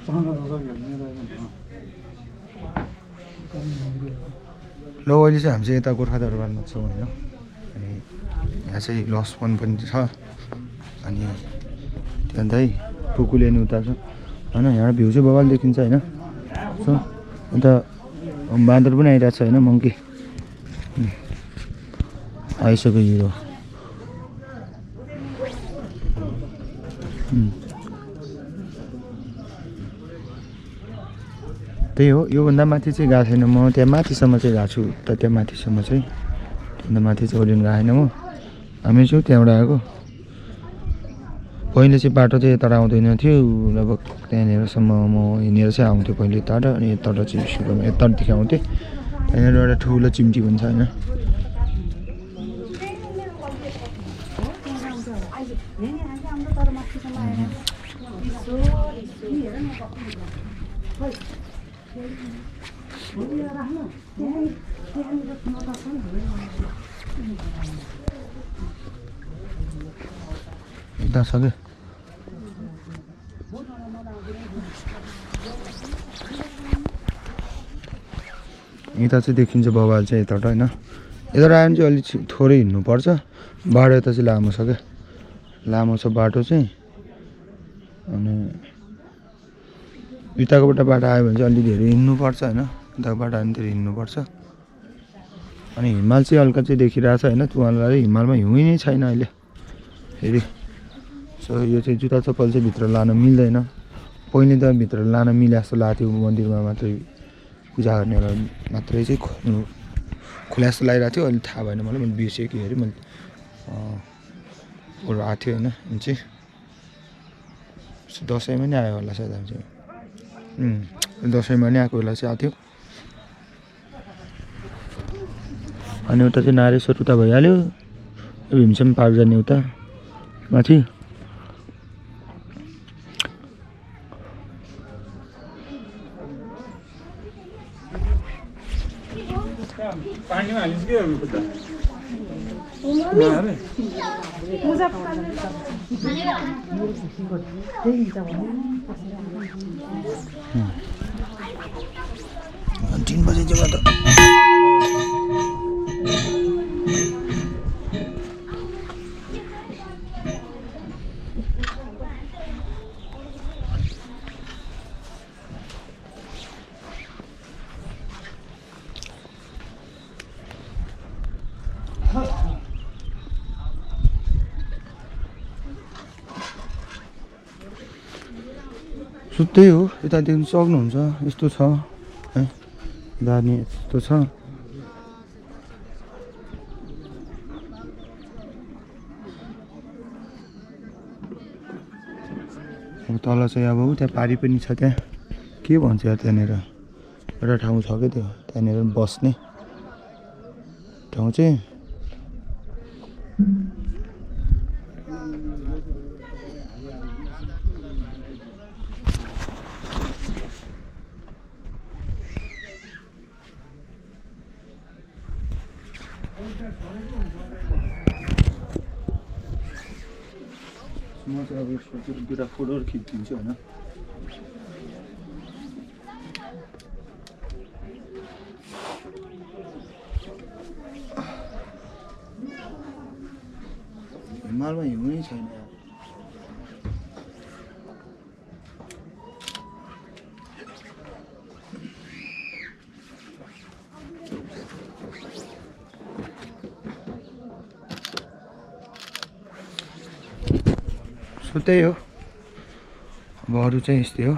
ल अहिले चाहिँ हामी चाहिँ यता गोर्खा दरबारमा छौँ होइन। अनि यहाँ चाहिँ लस पन पनि छ। अनि त्यहाँदेखि कुकुले नि उता छ होइन। यहाँ भ्यू चाहिँ बवाल देखिन्छ होइन। सो अन्त बाँदर पनि आइरहेको छ होइन। मङ्की आइसक्यो हिरो। त्यही हो, योभन्दा माथि चाहिँ गएको छैन म। त्यहाँ माथिसम्म चाहिँ गएको छु। त त्यहाँ माथिसम्म चाहिँ, त्योभन्दा माथि चाहिँ ओर्लिनु गएको छैन म। हामी चाहिँ त्यहाँबाट आएको। पहिले चाहिँ बाटो चाहिँ यता आउँदैन थियो। लगभग त्यहाँनिरसम्म म हिँडेर चाहिँ आउँथेँ पहिले यता। अनि यताबाट चाहिँ सुरुमा यतादेखि आउँथेँ। त्यहाँनिर एउटा ठुलो चिम्टी पनि छ होइन। यता छ क्या यता चाहिँ देखिन्छ बवाल चाहिँ यताबाट होइन। यता आयो भने चाहिँ अलिक थोरै हिँड्नुपर्छ। बाटो यता चाहिँ लामो छ क्या, लामो छ बाटो चाहिँ। अनि यताकोबाट बाटो आयो भने चाहिँ अलि धेरै हिँड्नुपर्छ होइन। यताको बाटो आयो भने धेरै हिँड्नुपर्छ। अनि हिमाल चाहिँ हल्का चाहिँ देखिरहेछ होइन। तुम्हालाई हिमालमा हिउँ नै छैन अहिले फेरि। सो यो चाहिँ जुत्ता चप्पल चाहिँ भित्र लान मिल्दैन। पहिले त भित्र लान मिले जस्तो लाग्थ्यो। मन्दिरमा मात्रै पूजा गर्नेलाई मात्रै चाहिँ खुला जस्तो लागिरहेको थियो। अहिले थाहा भएन मलाई, मैले बिर्सेँ कि अरे मैले अरू आएको थियो होइन। अनि चाहिँ दसैँमा नि आयो होला सायद हामी चाहिँ। दसैँमा नि आएको बेला चाहिँ आएको थियो। अनि उता चाहिँ नारेश्वर उता भइहाल्यो। भीमसेन पार्क जाने उता माथि। पानीमा हालिन्छ के तीन बजे जगह तो सुत्तै हो। यता देख्न सक्नुहुन्छ यस्तो छ है। दानी यस्तो छ। तल चाहिँ अब त्यहाँ पारी पनि छ। त्यहाँ के भन्छ यार, त्यहाँनिर एउटा ठाउँ छ क्या त्यो। त्यहाँनिर बस्ने ठाउँ चाहिँ म चाहिँ अब यसको चाहिँ दुईवटा फोटोहरू खिचिदिन्छु होइन। हिमालमा हिउँ छैन। सो त्यही हो। अब अरू चाहिँ यस्तै हो।